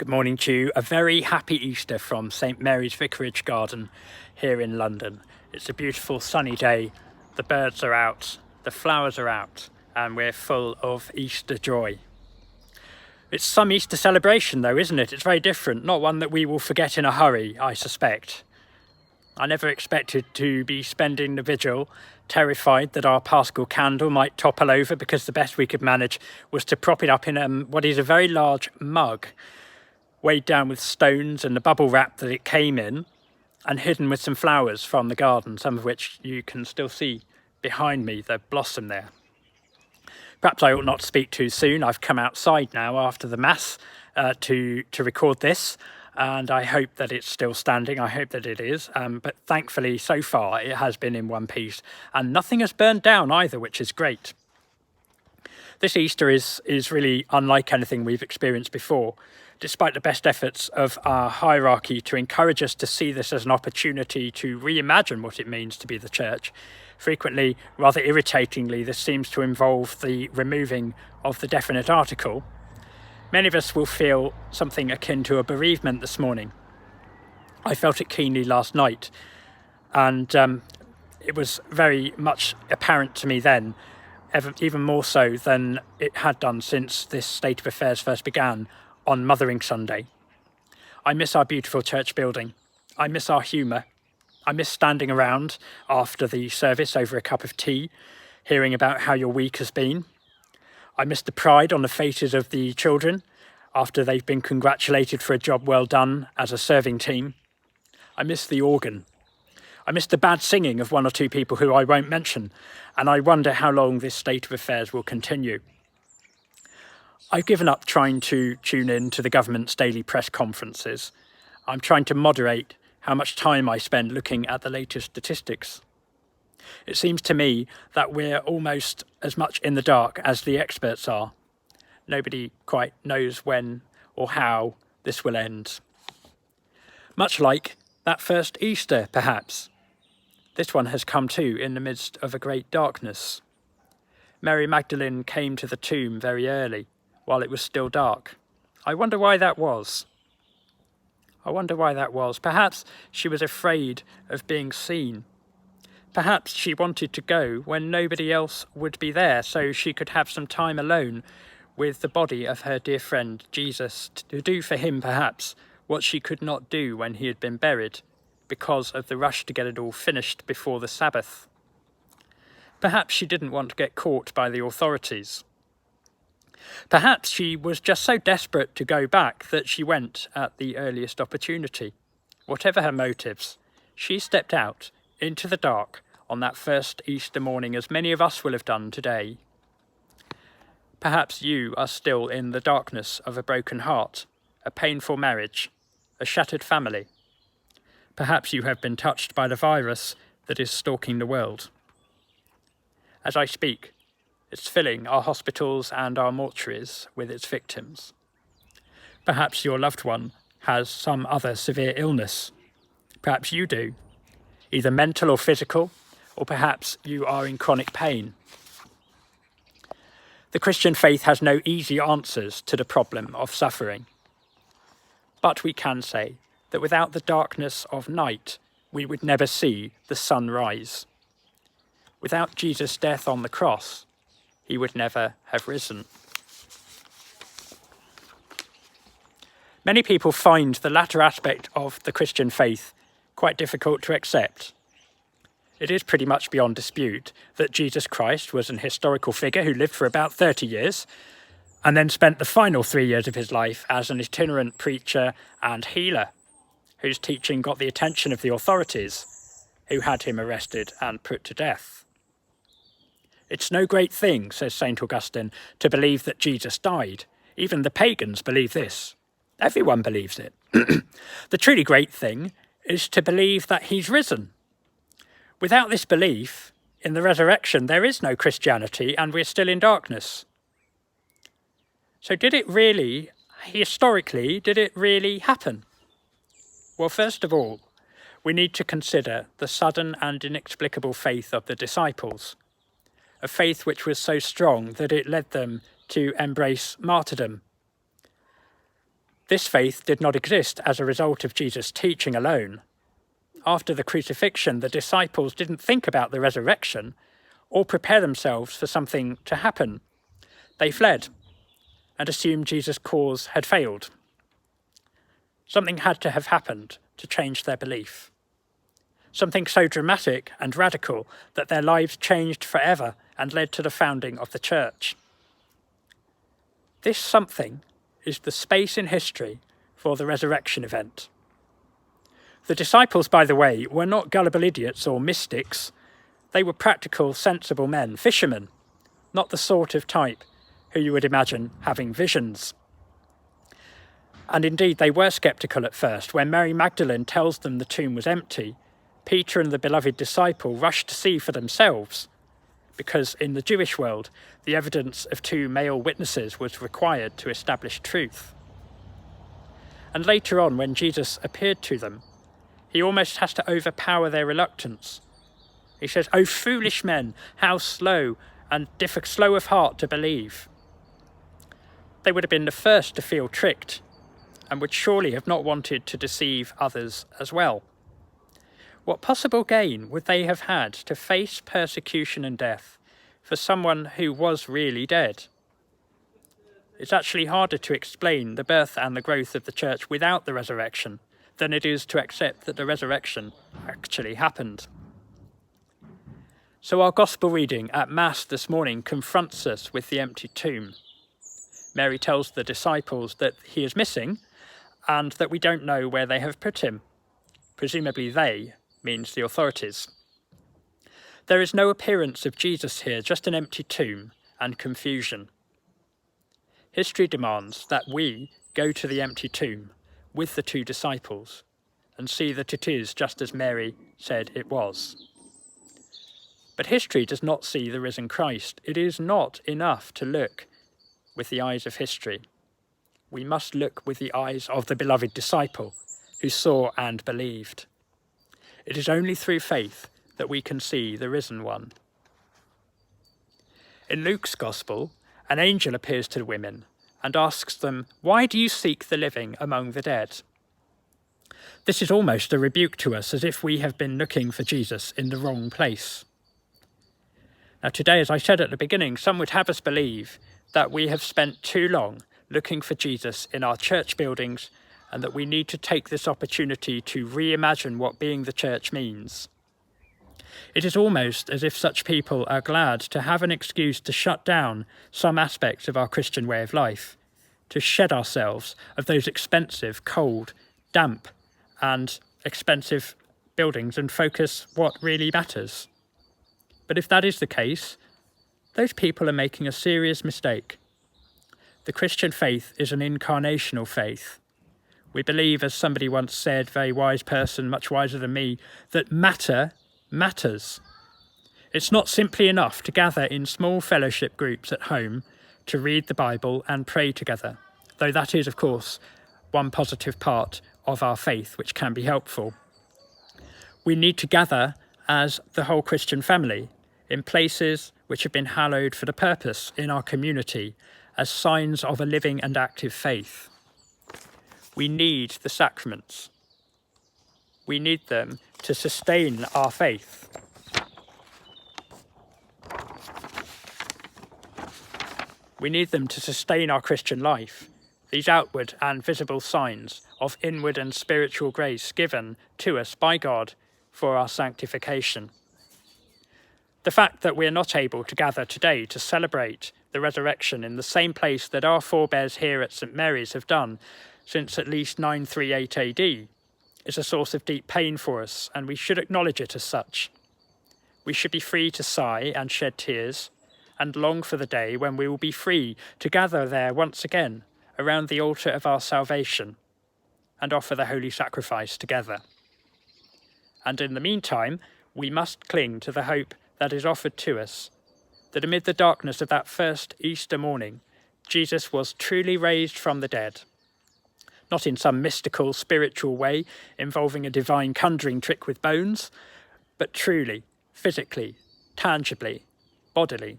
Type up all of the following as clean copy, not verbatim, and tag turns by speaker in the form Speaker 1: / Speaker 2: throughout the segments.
Speaker 1: Good morning to you. A very happy Easter from St Mary's Vicarage Garden here in London. It's a beautiful sunny day. The birds are out, the flowers are out, and we're full of Easter joy. It's some Easter celebration though, isn't it? It's very different, not one that we will forget in a hurry, I suspect. I never expected to be spending the vigil terrified that our Paschal candle might topple over, because the best we could manage was to prop it up in what is a very large mug, weighed down with stones and the bubble wrap that it came in, and hidden with some flowers from the garden, some of which you can still see behind me, the blossom there. Perhaps I ought not speak too soon. I've come outside now after the Mass to record this, and I hope that it's still standing. I hope that it is, but thankfully so far it has been in one piece, and nothing has burned down either, which is great. This Easter is really unlike anything we've experienced before. Despite the best efforts of our hierarchy to encourage us to see this as an opportunity to reimagine what it means to be the Church, frequently, rather irritatingly, this seems to involve the removing of the definite article. Many of us will feel something akin to a bereavement this morning. I felt it keenly last night, and it was very much apparent to me then, even more so than it had done since this state of affairs first began on Mothering Sunday. I miss our beautiful church building. I miss our humour. I miss standing around after the service over a cup of tea, hearing about how your week has been. I miss the pride on the faces of the children after they've been congratulated for a job well done as a serving team. I miss the organ. I miss the bad singing of one or two people who I won't mention, and I wonder how long this state of affairs will continue. I've given up trying to tune in to the government's daily press conferences. I'm trying to moderate how much time I spend looking at the latest statistics. It seems to me that we're almost as much in the dark as the experts are. Nobody quite knows when or how this will end. Much like that first Easter, perhaps. This one has come too in the midst of a great darkness. Mary Magdalene came to the tomb very early, while it was still dark. I wonder why that was. Perhaps she was afraid of being seen. Perhaps she wanted to go when nobody else would be there, so she could have some time alone with the body of her dear friend Jesus, to do for him perhaps what she could not do when he had been buried, because of the rush to get it all finished before the Sabbath. Perhaps she didn't want to get caught by the authorities. Perhaps she was just so desperate to go back that she went at the earliest opportunity. Whatever her motives, she stepped out into the dark on that first Easter morning, as many of us will have done today. Perhaps you are still in the darkness of a broken heart, a painful marriage, a shattered family. Perhaps you have been touched by the virus that is stalking the world. As I speak, it's filling our hospitals and our mortuaries with its victims. Perhaps your loved one has some other severe illness. Perhaps you do, either mental or physical, or perhaps you are in chronic pain. The Christian faith has no easy answers to the problem of suffering. But we can say that without the darkness of night, we would never see the sun rise. Without Jesus' death on the cross, he would never have risen. Many people find the latter aspect of the Christian faith quite difficult to accept. It is pretty much beyond dispute that Jesus Christ was an historical figure who lived for about 30 years and then spent the final 3 years of his life as an itinerant preacher and healer, whose teaching got the attention of the authorities, who had him arrested and put to death. It's no great thing, says St. Augustine, to believe that Jesus died. Even the pagans believe this. Everyone believes it. The truly great thing is to believe that he's risen. Without this belief in the resurrection, there is no Christianity, and we're still in darkness. So did it really, historically, happen? Well, first of all, we need to consider the sudden and inexplicable faith of the disciples. A faith which was so strong that it led them to embrace martyrdom. This faith did not exist as a result of Jesus' teaching alone. After the crucifixion, the disciples didn't think about the resurrection or prepare themselves for something to happen. They fled and assumed Jesus' cause had failed. Something had to have happened to change their belief. Something so dramatic and radical that their lives changed forever and led to the founding of the church. This something is the space in history for the resurrection event. The disciples, by the way, were not gullible idiots or mystics. They were practical, sensible men, fishermen, not the sort of type who you would imagine having visions. And indeed, they were sceptical at first. When Mary Magdalene tells them the tomb was empty, Peter and the beloved disciple rush to see for themselves, because in the Jewish world, the evidence of 2 male witnesses was required to establish truth. And later on, when Jesus appeared to them, he almost has to overpower their reluctance. He says, "O foolish men, how slow and slow of heart to believe." They would have been the first to feel tricked and would surely have not wanted to deceive others as well. What possible gain would they have had to face persecution and death for someone who was really dead? It's actually harder to explain the birth and the growth of the church without the resurrection than it is to accept that the resurrection actually happened. So our gospel reading at Mass this morning confronts us with the empty tomb. Mary tells the disciples that he is missing and that we don't know where they have put him. Presumably they means the authorities. There is no appearance of Jesus here, just an empty tomb and confusion. History demands that we go to the empty tomb with the 2 disciples and see that it is just as Mary said it was. But history does not see the risen Christ. It is not enough to look with the eyes of history. We must look with the eyes of the beloved disciple who saw and believed. It is only through faith that we can see the risen one. In Luke's Gospel, an angel appears to the women and asks them, "Why do you seek the living among the dead?" This is almost a rebuke to us, as if we have been looking for Jesus in the wrong place. Now today, as I said at the beginning, some would have us believe that we have spent too long looking for Jesus in our church buildings and that we need to take this opportunity to reimagine what being the church means. It is almost as if such people are glad to have an excuse to shut down some aspects of our Christian way of life, to shed ourselves of those expensive, cold, damp and expensive buildings and focus what really matters. But if that is the case, those people are making a serious mistake. The Christian faith is an incarnational faith. We believe, as somebody once said, very wise person, much wiser than me, that matter matters. It's not simply enough to gather in small fellowship groups at home to read the Bible and pray together, though that is, of course, one positive part of our faith which can be helpful. We need to gather as the whole Christian family in places which have been hallowed for the purpose in our community as signs of a living and active faith. We need the sacraments. We need them to sustain our faith. We need them to sustain our Christian life, these outward and visible signs of inward and spiritual grace given to us by God for our sanctification. The fact that we are not able to gather today to celebrate the resurrection in the same place that our forebears here at St Mary's have done since at least 938 AD is a source of deep pain for us, and we should acknowledge it as such. We should be free to sigh and shed tears and long for the day when we will be free to gather there once again around the altar of our salvation and offer the holy sacrifice together. And in the meantime, we must cling to the hope that is offered to us, that amid the darkness of that first Easter morning, Jesus was truly raised from the dead, not in some mystical, spiritual way involving a divine conjuring trick with bones, but truly, physically, tangibly, bodily.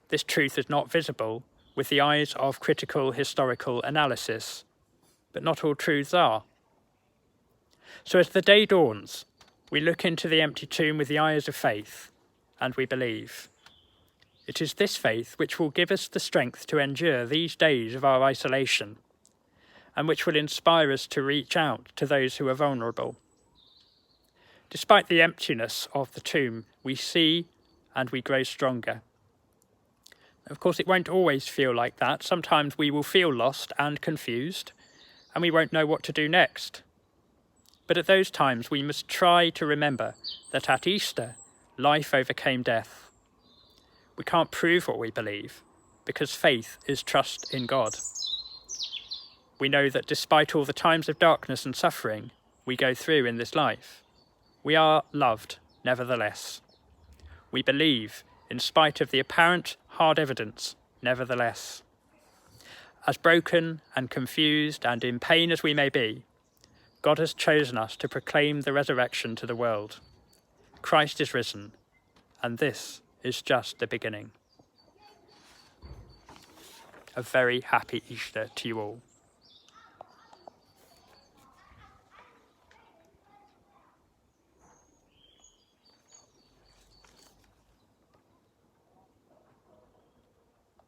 Speaker 1: This truth is not visible with the eyes of critical historical analysis, but not all truths are. So as the day dawns, we look into the empty tomb with the eyes of faith, and we believe. It is this faith which will give us the strength to endure these days of our isolation, and which will inspire us to reach out to those who are vulnerable. Despite the emptiness of the tomb, we see and we grow stronger. Of course, it won't always feel like that. Sometimes we will feel lost and confused, and we won't know what to do next. But at those times, we must try to remember that at Easter, life overcame death. We can't prove what we believe, because faith is trust in God. We know that despite all the times of darkness and suffering we go through in this life, we are loved nevertheless. We believe in spite of the apparent hard evidence nevertheless. As broken and confused and in pain as we may be, God has chosen us to proclaim the resurrection to the world. Christ is risen, and this is just the beginning. A very happy Easter to you all.